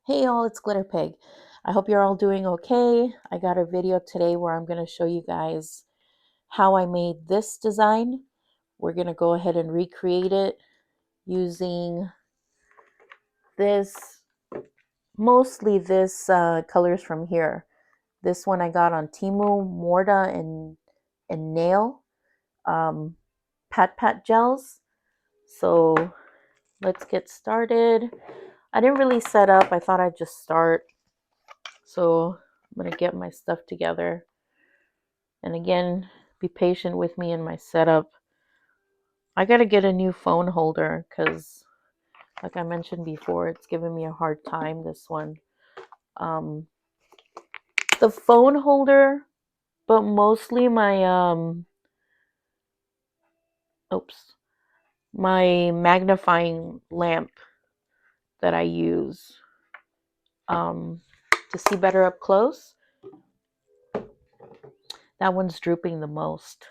Hey all, it's Glitter Pig. I hope you're all doing okay. I got a video today where I'm going to show you guys how I made this design. We're going to go ahead and recreate it using this, mostly this colors from here. This one I got on Temu, Morta, and Nail, Pat Pat gels. So let's get started. I didn't really set up. I thought I'd just start. So I'm going to get my stuff together. And again, be patient with me in my setup. I got to get a new phone holder because, like I mentioned before, it's giving me a hard time, this one. Um, the phone holder, but mostly my magnifying lamp that I use to see better up close. That one's drooping the most.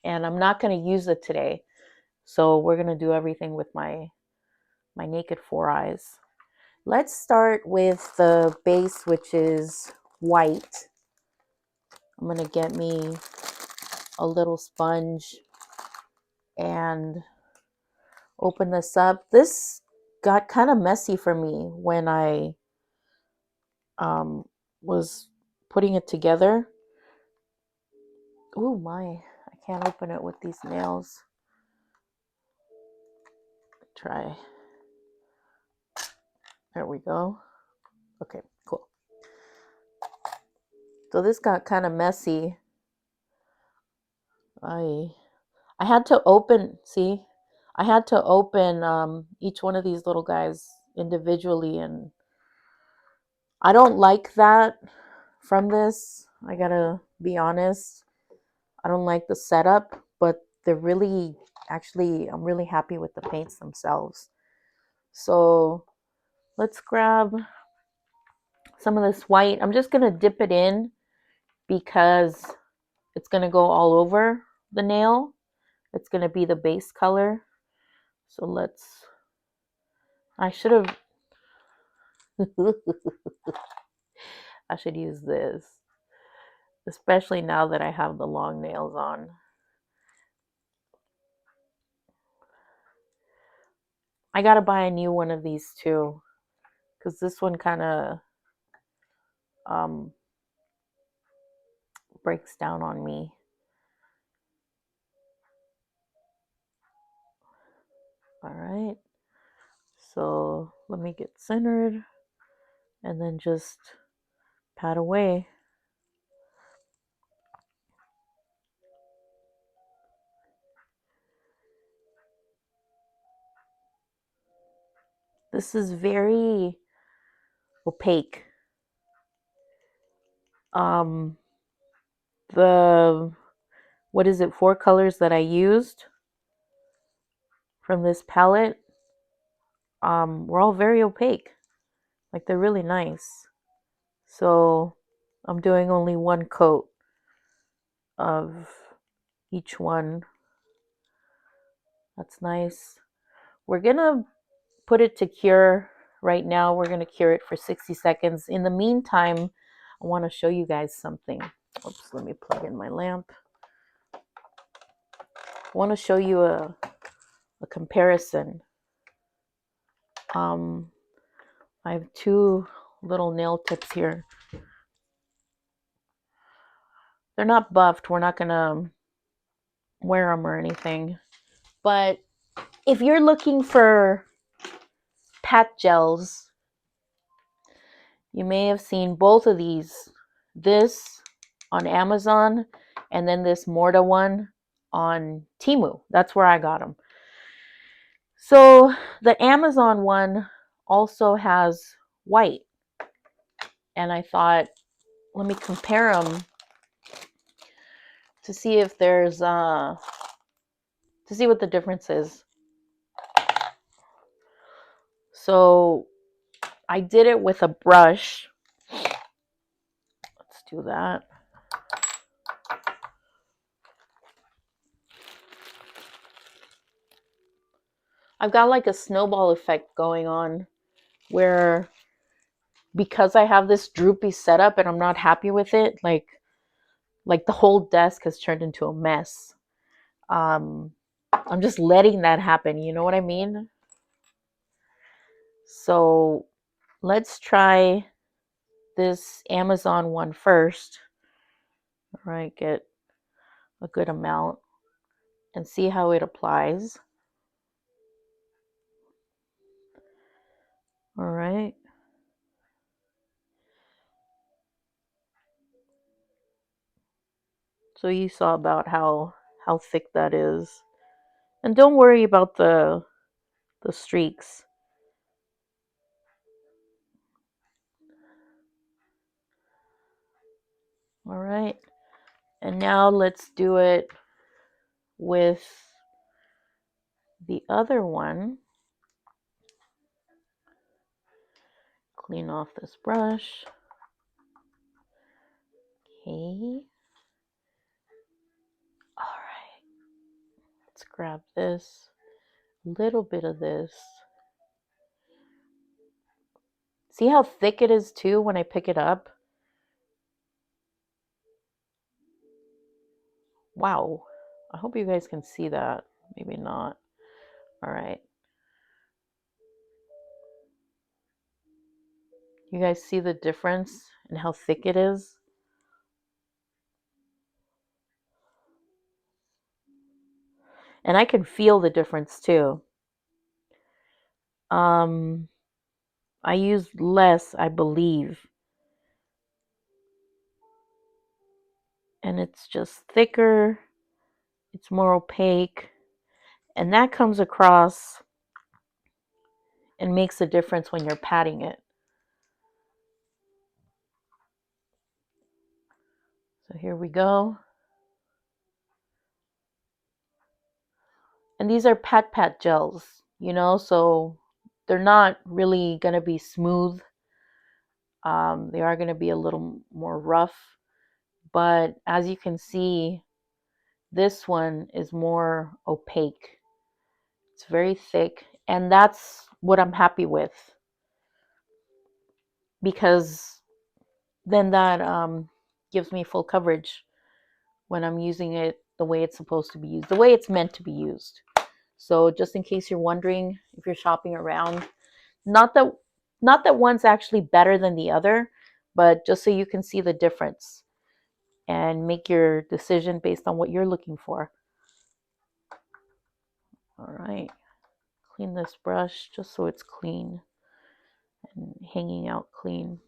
And I'm not going to use it today. So we're going to do everything with my naked 4-eyes. Let's start with the base, which is white. I'm going to get me a little sponge and open this up. This got kind of messy for me when I was putting it together. Oh my, I can't open it with these nails. Try. There we go. Okay, cool. So this got kind of messy. I had to open, see? I had to open each one of these little guys individually, and I don't like that from this. I gotta be honest. I don't like the setup, but they're really, actually, I'm really happy with the paints themselves. So let's grab some of this white. I'm just gonna dip it in because it's gonna go all over the nail. It's gonna be the base color. So I should have, I should use this, especially now that I have the long nails on. I gotta buy a new one of these too, because this one kind of um, breaks down on me. All right, so let me get centered and then just pat away. This is very opaque. The, what is it, 4 colors that I used from this palette, were all very opaque. Like, they're really nice. So I'm doing only one coat of each one. That's nice. We're gonna put it to cure right now. We're gonna cure it for 60 seconds. In the meantime, I want to show you guys something. Oops, let me plug in my lamp. I want to show you a comparison. I have 2 little nail tips here. They're not buffed. We're not gonna wear them or anything. But if you're looking for pat gels, you may have seen both of these. This on Amazon, and then this Morta one on Temu. That's where I got them. So the Amazon one also has white. And I thought, let me compare them to see if there's, to see what the difference is. So I did it with a brush. Let's do that. I've got like a snowball effect going on where because I have this droopy setup and I'm not happy with it, like the whole desk has turned into a mess. Um, I'm just letting that happen. You know what I mean? So let's try this Amazon one first. All right, get a good amount and see how it applies. All right. So you saw about how thick that is. And don't worry about the streaks. All right. And now let's do it with the other one. Clean off this brush. Okay. All right. Let's grab this. A little bit of this. See how thick it is too when I pick it up? Wow. I hope you guys can see that. Maybe not. All right. You guys see the difference in how thick it is? And I can feel the difference too. Um, I use less, I believe. And it's just thicker. It's more opaque. And that comes across and makes a difference when you're patting it. So here we go. And these are pat gels, so they're not really going to be smooth. They are going to be a little more rough. But as you can see, this one is more opaque. It's very thick. And that's what I'm happy with, because then that gives me full coverage when I'm using it the way it's supposed to be used, the way it's meant to be used. So just in case you're wondering, if you're shopping around, not that one's actually better than the other, but just so you can see the difference and make your decision based on what you're looking for. All right, clean this brush just so it's clean and hanging out clean.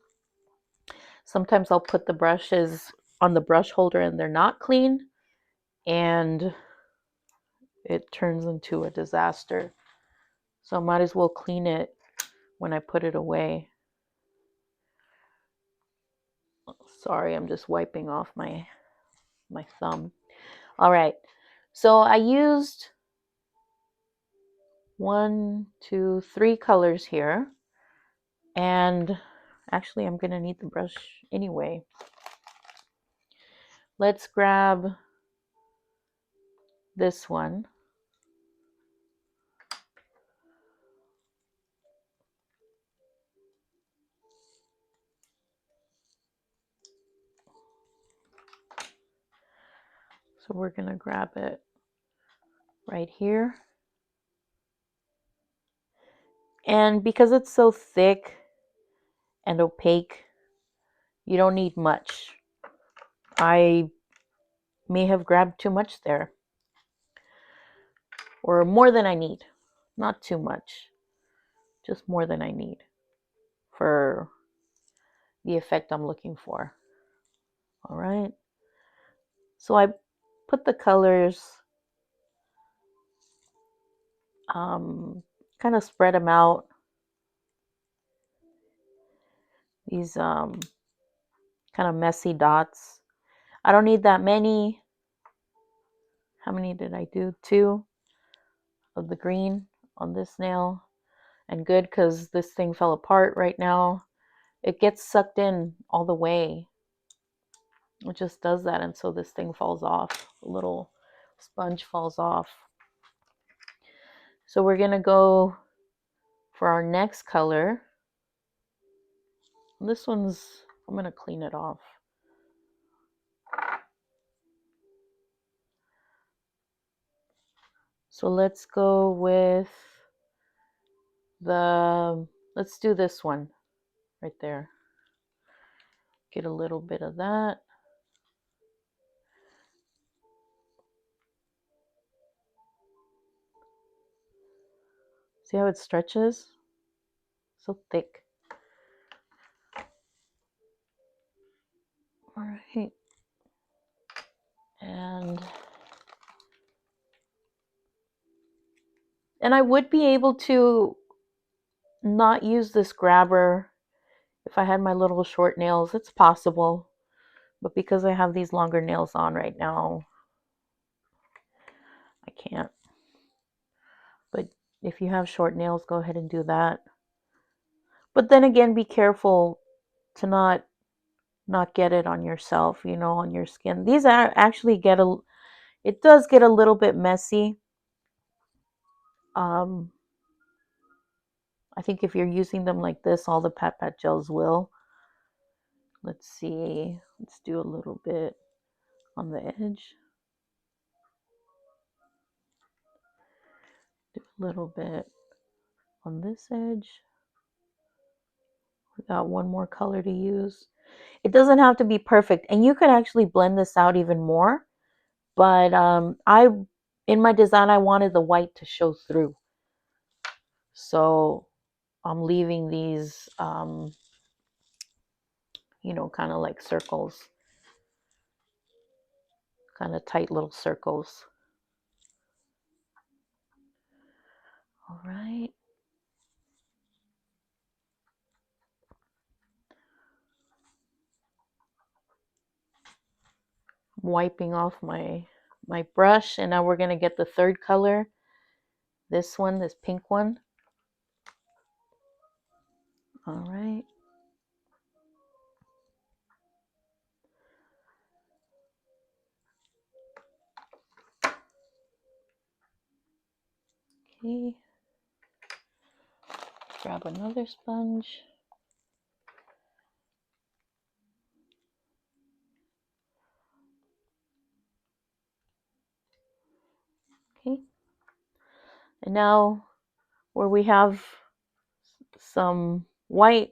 Sometimes I'll put the brushes on the brush holder and they're not clean, and it turns into a disaster. So I might as well clean it when I put it away. Sorry, I'm just wiping off my thumb. All right, so I used 1, 2, 3 colors here, and actually I'm gonna need the brush anyway. Let's grab this one. So we're gonna grab it right here. And because it's so thick and opaque, you don't need much. I may have grabbed too much there, or more than I need. Not too much, just more than I need for the effect I'm looking for. All right. So I put the colors, kind of spread them out. These kind of messy dots. I don't need that many. How many did I do? 2 of the green on this nail. And good, because this thing fell apart right now. It gets sucked in all the way. It just does that, and so this thing falls off. A little sponge falls off. So we're going to go for our next color. This one's, I'm going to clean it off. So let's go with let's do this one right there. Get a little bit of that. See how it stretches? So thick. All right. And I would be able to not use this grabber if I had my little short nails. It's possible. But because I have these longer nails on right now, I can't. But if you have short nails, go ahead and do that. But then again, be careful to not get it on yourself, on your skin. These are actually it does get a little bit messy. I think if you're using them like this, all the Pat Pat gels will. Let's see. Let's do a little bit on the edge. Do a little bit on this edge. We got one more color to use. It doesn't have to be perfect, and you could actually blend this out even more. But in my design, I wanted the white to show through. So I'm leaving these, kind of like circles, kind of tight little circles. All right. I'm wiping off my brush, and now we're going to get the third color. This one, this pink one. All right. Okay. Grab another sponge. Okay. And now where we have some white,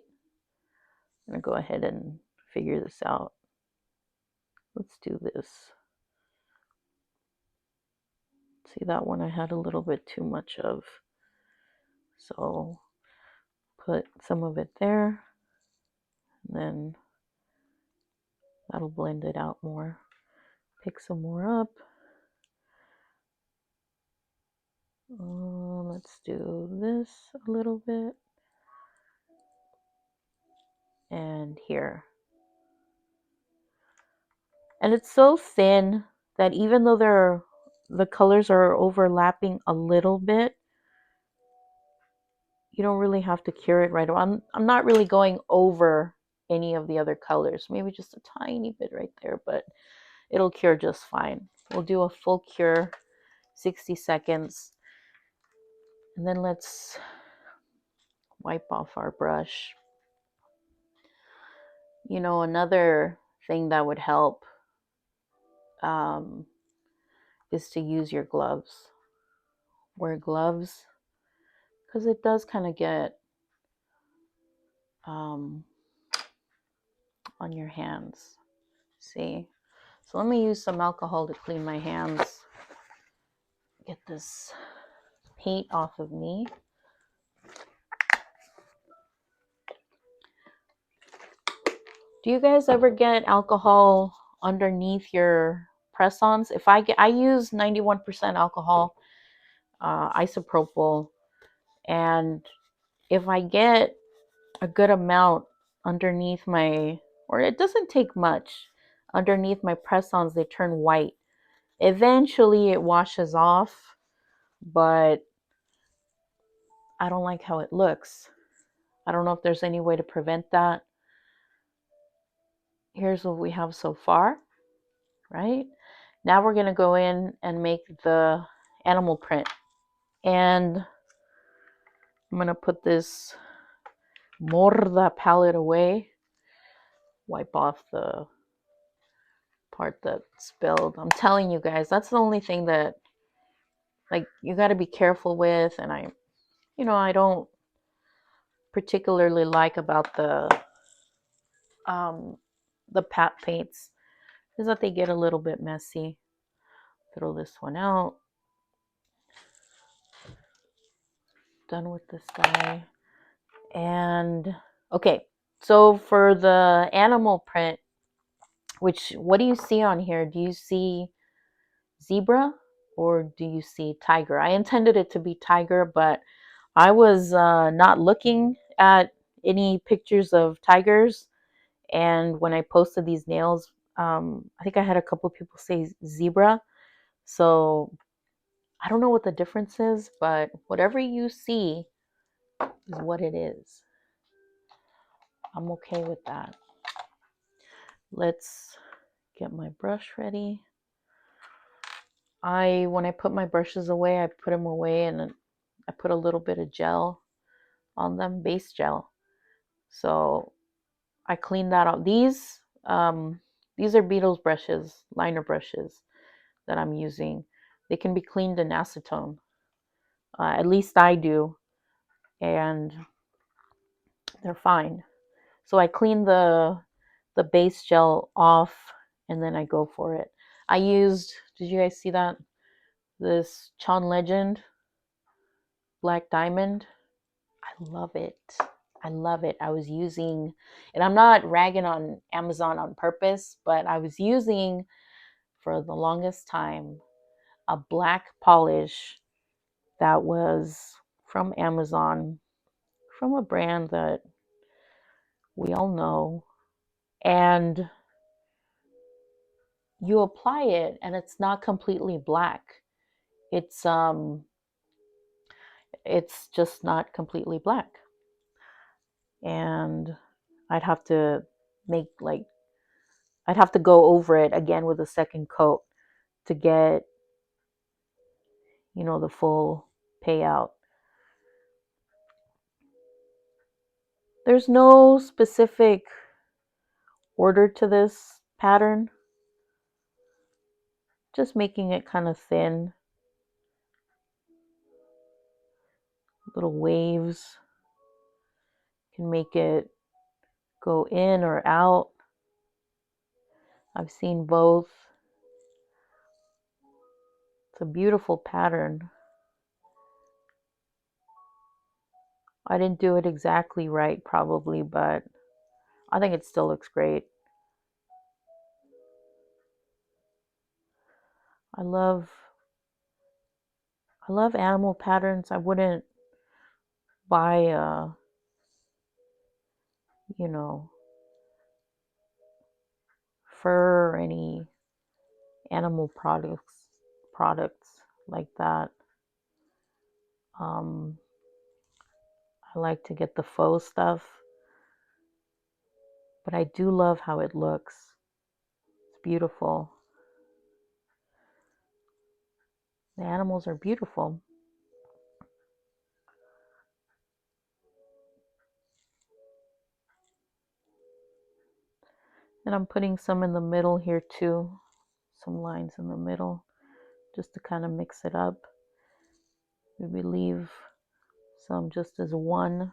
I'm going to go ahead and figure this out. Let's do this. See, that one I had a little bit too much of. So put some of it there, and then that'll blend it out more. Pick some more up. Let's do this a little bit. And here. And it's so thin that even though the colors are overlapping a little bit, you don't really have to cure it right away. I'm not really going over any of the other colors. Maybe just a tiny bit right there, but it'll cure just fine. We'll do a full cure, 60 seconds. And then let's wipe off our brush. Another thing that would help is to use your gloves. Wear gloves, because it does kind of get on your hands. See? So let me use some alcohol to clean my hands. Get this paint off of me. Do you guys ever get alcohol underneath your press-ons? I use 91% alcohol, isopropyl, and if I get a good amount underneath or it doesn't take much, underneath my press-ons, they turn white. Eventually it washes off, but I don't like how it looks. I don't know if there's any way to prevent that. Here's what we have so far, right? Now we're going to go in and make the animal print. And I'm going to put this Morda palette away. wipe off the part that spilled. I'm telling you guys, that's the only thing that like you got to be careful with. And I don't particularly like about um, the pat paints is that they get a little bit messy. Throw this one out. Done with this guy. And okay, so for the animal print, what do you see on here? Do you see zebra or do you see tiger? I intended it to be tiger, but I was not looking at any pictures of tigers. And when I posted these nails, I think I had a couple of people say zebra. So I don't know what the difference is, but whatever you see is what it is. I'm okay with that. Let's get my brush ready. When I put my brushes away, I put them away and I put a little bit of gel on them, base gel. So I clean that out. These are Beetles brushes, liner brushes that I'm using. They can be cleaned in acetone. At least I do, and they're fine. So I clean the base gel off, and then I go for it. Did you guys see that? This Chon Legend Black Diamond. I love it. I love it. I was using, and I'm not ragging on Amazon on purpose, but I was using for the longest time a black polish that was from Amazon, from a brand that we all know. And you apply it and it's not completely black. It's it's just not completely black. And I'd have to make like I'd have to go over it again with a second coat to get, the full payout. There's no specific order to this pattern, just making it kind of thin, little waves. Can make it go in or out. I've seen both. It's a beautiful pattern. I didn't do it exactly right probably, but I think it still looks great. I love animal patterns. I wouldn't buy you know, fur or any animal products like that. Um I like to get the faux stuff, but I do love how it looks. It's beautiful. The animals are beautiful. And I'm putting some in the middle here too. Some lines in the middle just to kind of mix it up. Maybe leave some just as one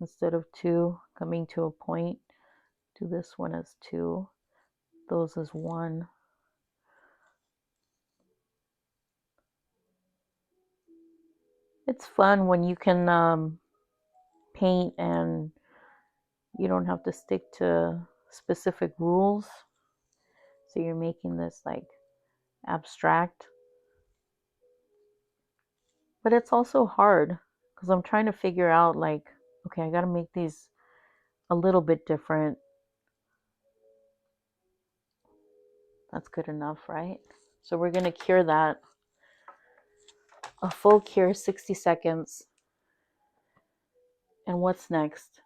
instead of two, coming to a point. Do this one as two, those as one. It's fun when you can paint and you don't have to stick to specific rules. So you're making this like abstract. But it's also hard because I'm trying to figure out like, okay, I got to make these a little bit different. That's good enough, right? So we're going to cure that. A full cure, 60 seconds. And what's next?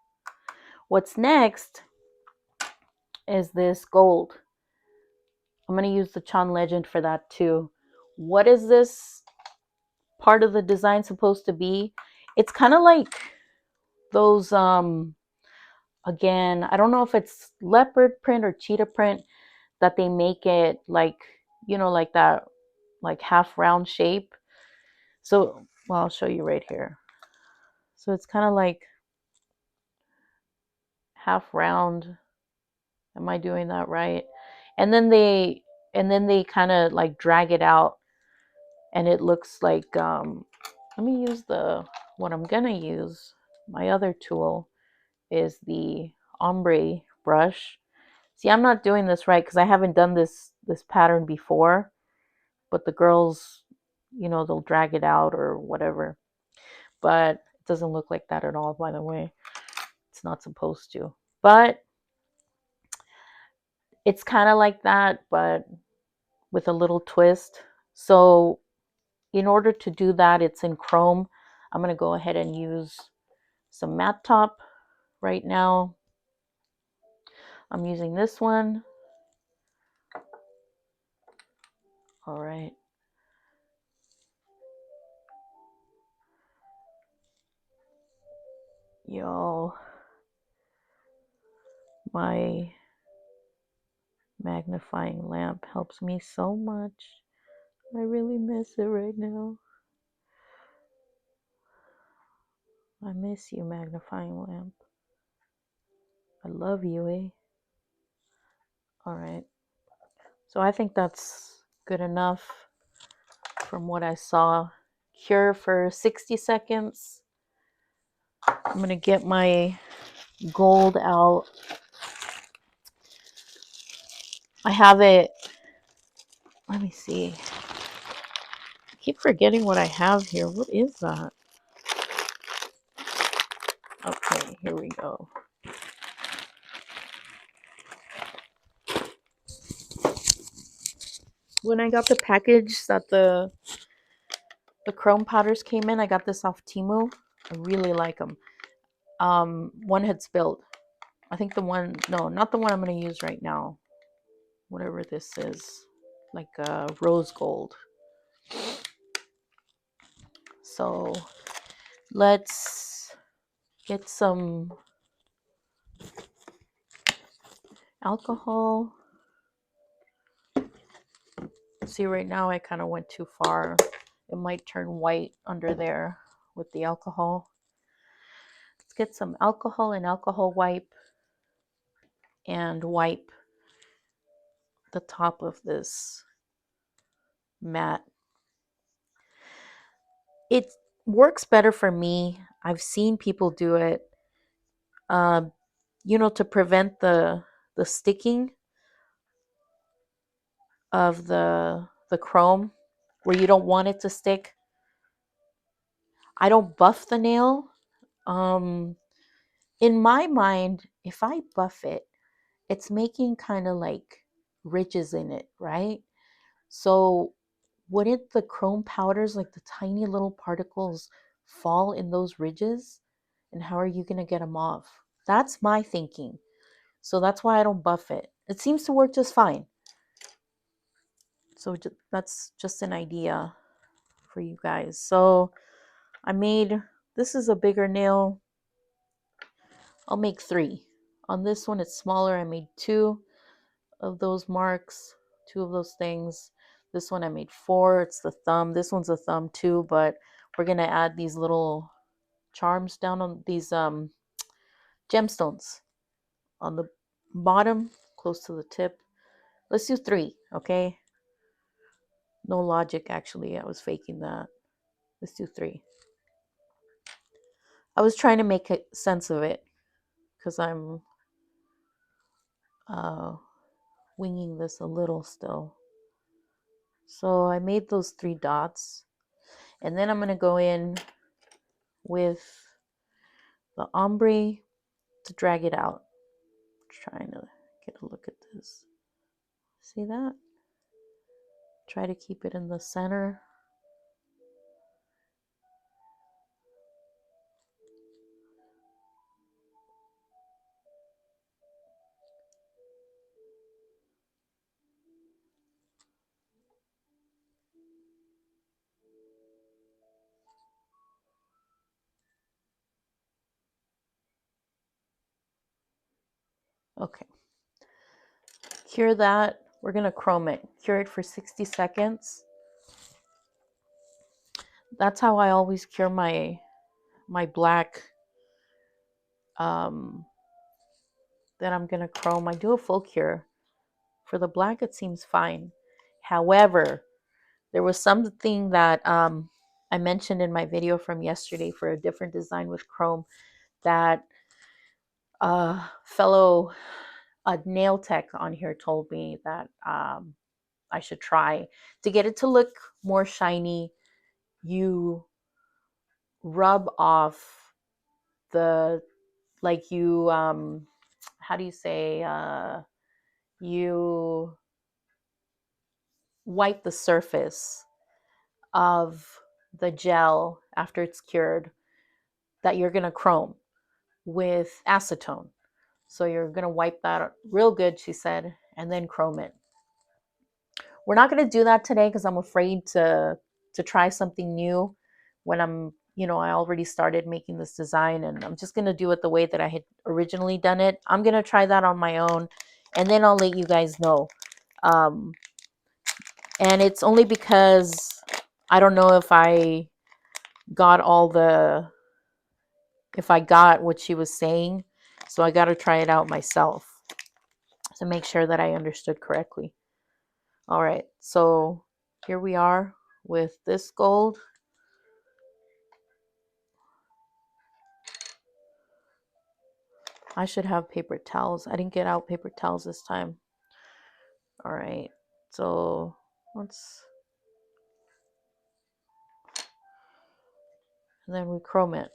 What's next is this gold. I'm going to use the Chon Legend for that too. What is this part of the design supposed to be? It's kind of like those Again, I don't know if it's leopard print or cheetah print that they make it like, like that, like half round shape. So, well, I'll show you right here. So it's kind of like half round. Am I doing that right? And then they kind of like drag it out, and it looks like let me use what I'm gonna use. My other tool is the ombre brush. See, I'm not doing this right because I haven't done this pattern before, but the girls, they'll drag it out or whatever. But it doesn't look like that at all, by the way. It's not supposed to. But it's kind of like that, but with a little twist. So in order to do that, it's in chrome. I'm going to go ahead and use some matte top right now. I'm using this one. All right. Y'all, my magnifying lamp helps me so much. I really miss it right now. I miss you, magnifying lamp. I love you, eh? All right. So I think that's good enough from what I saw. Cure for 60 seconds. I'm going to get my gold out. I have it. Let me see. I keep forgetting what I have here. What is that? Okay, here we go. When I got the package that the chrome powders came in, I got this off Temu. I really like them. One had spilled. I think no, not the one I'm going to use right now. Whatever this is, like rose gold. So let's get some alcohol. See, right now I kind of went too far. It might turn white under there with the alcohol. Let's get some alcohol and alcohol wipe and wipe the top of this mat. It works better for me. I've seen people do it, to prevent the sticking of the chrome where you don't want it to stick. I don't buff the nail. In my mind, if I buff it, it's making kind of like ridges in it, right? So wouldn't the chrome powders, like the tiny little particles, fall in those ridges? And how are you going to get them off? That's my thinking. So that's why I don't buff it. It seems to work just fine. So that's just an idea for you guys. So this is a bigger nail. I'll make 3. On this one, it's smaller. I made 2 of those marks, 2 of those things. This one I made 4. It's the thumb. This one's a thumb too, but we're going to add these little charms down on these gemstones on the bottom, close to the tip. Let's do 3, okay? No logic, actually. I was faking that. Let's do 3. I was trying to make sense of it because I'm winging this a little still. So I made those 3 dots. And then I'm going to go in with the ombre to drag it out. Trying to get a look at this. See that? Try to keep it in the center. Okay. Cure that. We're going to chrome it. Cure it for 60 seconds. That's how I always cure my black that I'm going to chrome. I do a full cure. For the black, it seems fine. However, there was something that I mentioned in my video from yesterday for a different design with chrome that fellow nail tech on here told me that I should try to get it to look more shiny. You rub off the, like, you how do you say, you wipe the surface of the gel after it's cured that you're going to chrome with acetone. So you're going to wipe that real good, she said, and then chrome it. We're not going to do that today because I'm afraid to try something new when I'm, I already started making this design, and I'm just going to do it the way that I had originally done it. I'm going to try that on my own, and then I'll let you guys know. And it's only because I don't know if I got if I got what she was saying. So I got to try it out myself to make sure that I understood correctly. All right, so here we are with this gold. I should have paper towels. I didn't get out paper towels this time. All right, so let's, and then we chrome it.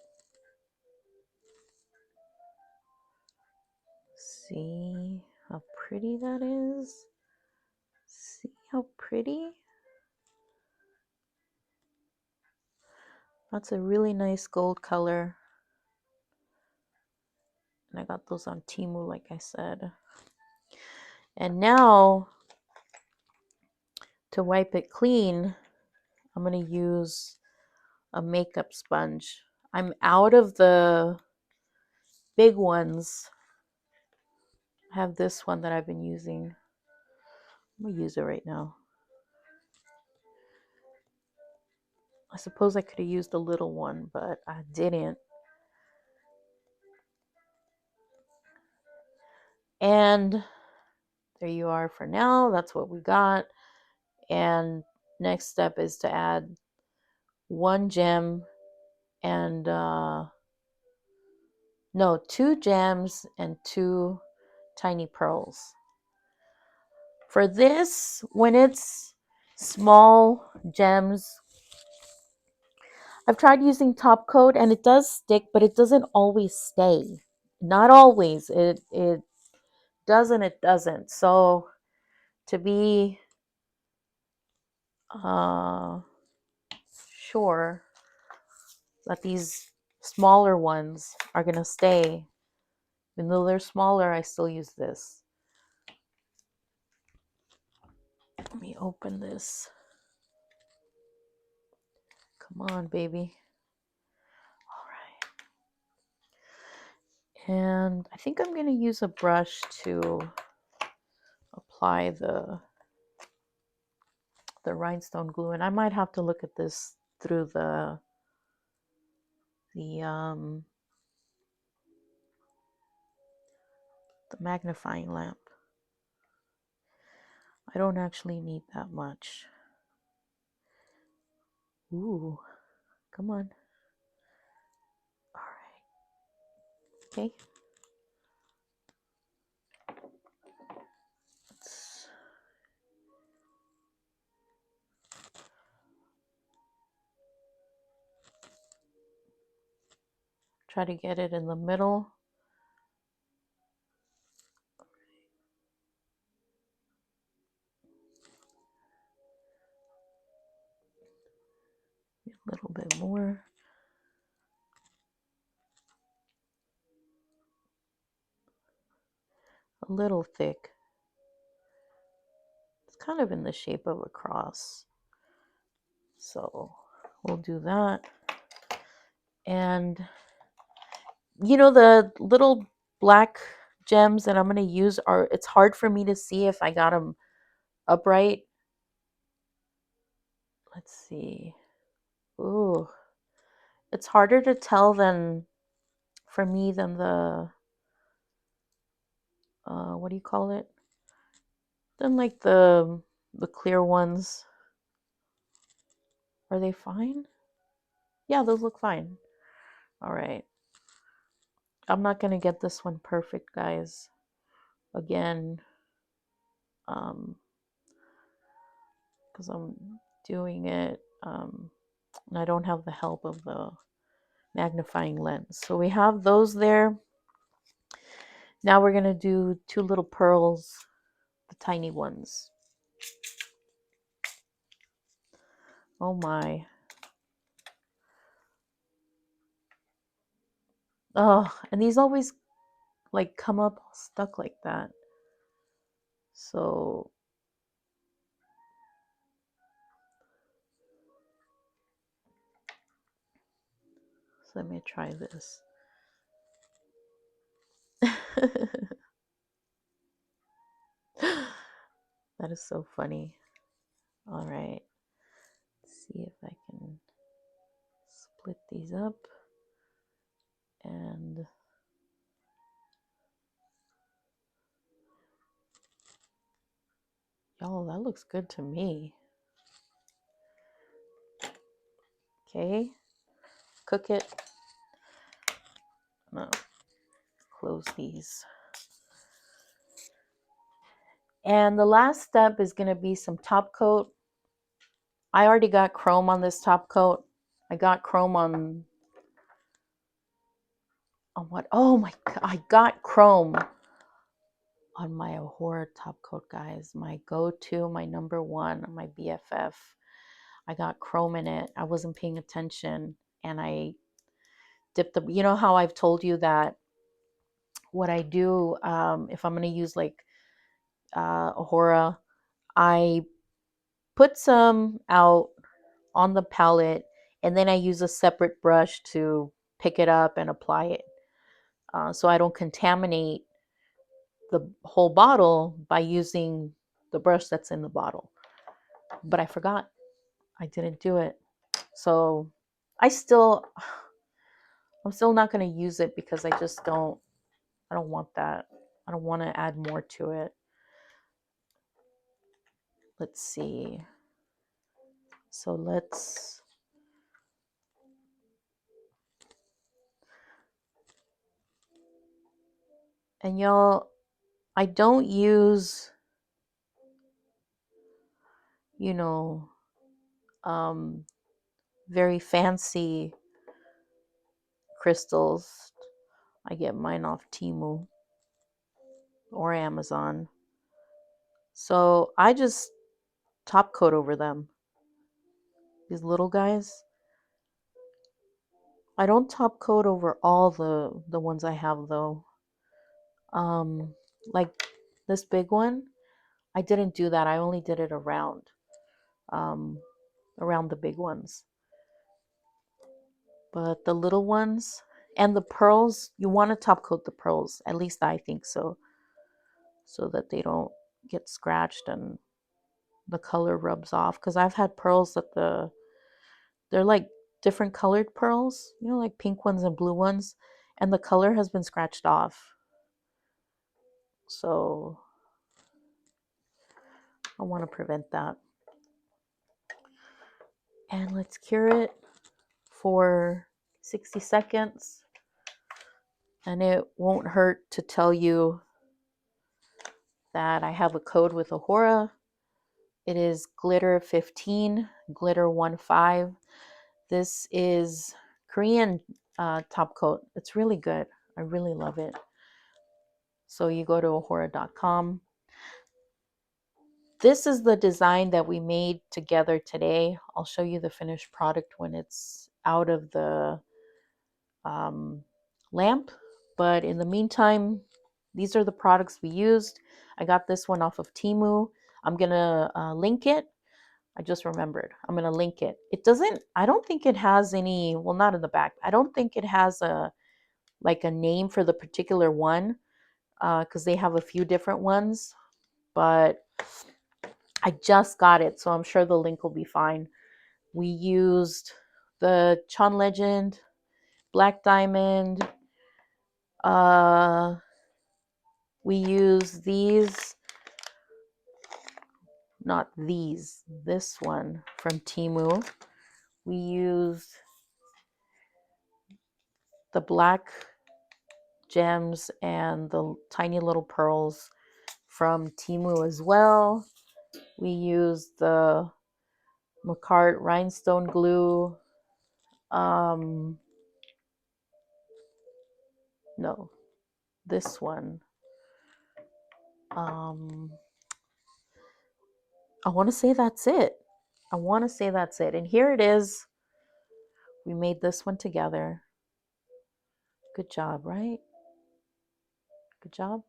See how pretty that is? See how pretty? That's a really nice gold color. And I got those on Temu, like I said. And now, to wipe it clean, I'm going to use a makeup sponge. I'm out of the big ones. I have this one that I've been using. I'm going to use it right now. I suppose I could have used the little one, but I didn't. And there you are for now. That's what we got. And next step is to add one gem and no, 2 gems and 2 tiny pearls. For this, when it's small gems, I've tried using top coat and it does stick, but it doesn't always stay. Not always. It does and it doesn't. So to be sure that these smaller ones are going to stay, even though they're smaller, I still use this. Let me open this. Come on, baby. All right. And I think I'm going to use a brush to apply the rhinestone glue, and I might have to look at this through the magnifying lamp. I don't actually need that much. Ooh, come on. All right. Okay. Let's try to get it in the middle. A little bit more. A little thick. It's kind of in the shape of a cross. So we'll do that. And the little black gems that I'm going to use are, it's hard for me to see if I got them upright. Let's see. Ooh, it's harder to tell than, for me, than the, what do you call it? Than like the clear ones. Are they fine? Yeah, those look fine. All right. I'm not going to get this one perfect, guys. Again, because I'm doing it, and I don't have the help of the magnifying lens. So we have those there. Now we're going to do two little pearls, the tiny ones. Oh my. Oh, and these always like come up stuck like that. So let me try this. That is so funny. All right. Let's see if I can split these up. And y'all, that looks good to me. Okay. Cook it. No. Close these. And the last step is going to be some top coat. I already got chrome on this top coat. I got chrome on what? Oh my God. I got chrome on my Ahura top coat, guys. My go-to, my number one, my BFF. I got chrome in it. I wasn't paying attention, and I dipped the, you know how I've told you that what I do, if I'm going to use like Ahura, I put some out on the palette, and then I use a separate brush to pick it up and apply it. So I don't contaminate the whole bottle by using the brush that's in the bottle. But I forgot. I didn't do it. So I'm still not going to use it because I don't want that. I don't want to add more to it. Let's see. So and y'all, I don't use, you know, very fancy crystals. I get mine off Temu or Amazon. So I just top coat over them. These little guys. I don't top coat over all the ones I have though. Like this big one, I didn't do that. I only did it around the big ones. But the little ones and the pearls, you want to top coat the pearls. At least I think so. So that they don't get scratched and the color rubs off. Because I've had pearls that they're like different colored pearls, you know, like pink ones and blue ones, and the color has been scratched off. So I want to prevent that. And let's cure it for 60 seconds. And it won't hurt to tell you that I have a code with Ahura. It is glitter 15, glitter 15. This is Korean top coat. It's really good. I really love it. So you go to ahura.com. This is the design that we made together today. I'll show you the finished product when it's out of the lamp. But in the meantime, these are the products we used. I got this one off of Temu. I'm going to link it. I just remembered. I'm going to link it. It doesn't, I don't think it has any, well, not in the back. I don't think it has a name for the particular one. because they have a few different ones, but I just got it, so I'm sure the link will be fine. We used the Chon Legend, Black Diamond. We use these, not these, this one from Temu. We used the black gems and the tiny little pearls from Temu as well. We used the Macart rhinestone glue. No, this one. I want to say that's it. I want to say that's it. And here it is. We made this one together. Good job, right? Good job.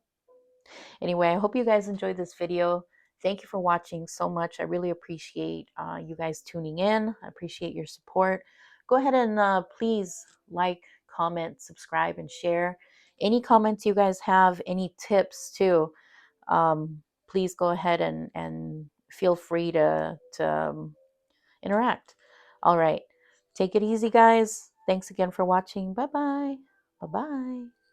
Anyway, I hope you guys enjoyed this video. Thank you for watching so much. I really appreciate you guys tuning in. I appreciate your support. Go ahead and please like, comment, subscribe, and share. Any comments you guys have, any tips too, please go ahead and feel free to interact. All right. Take it easy, guys. Thanks again for watching. Bye-bye. Bye-bye.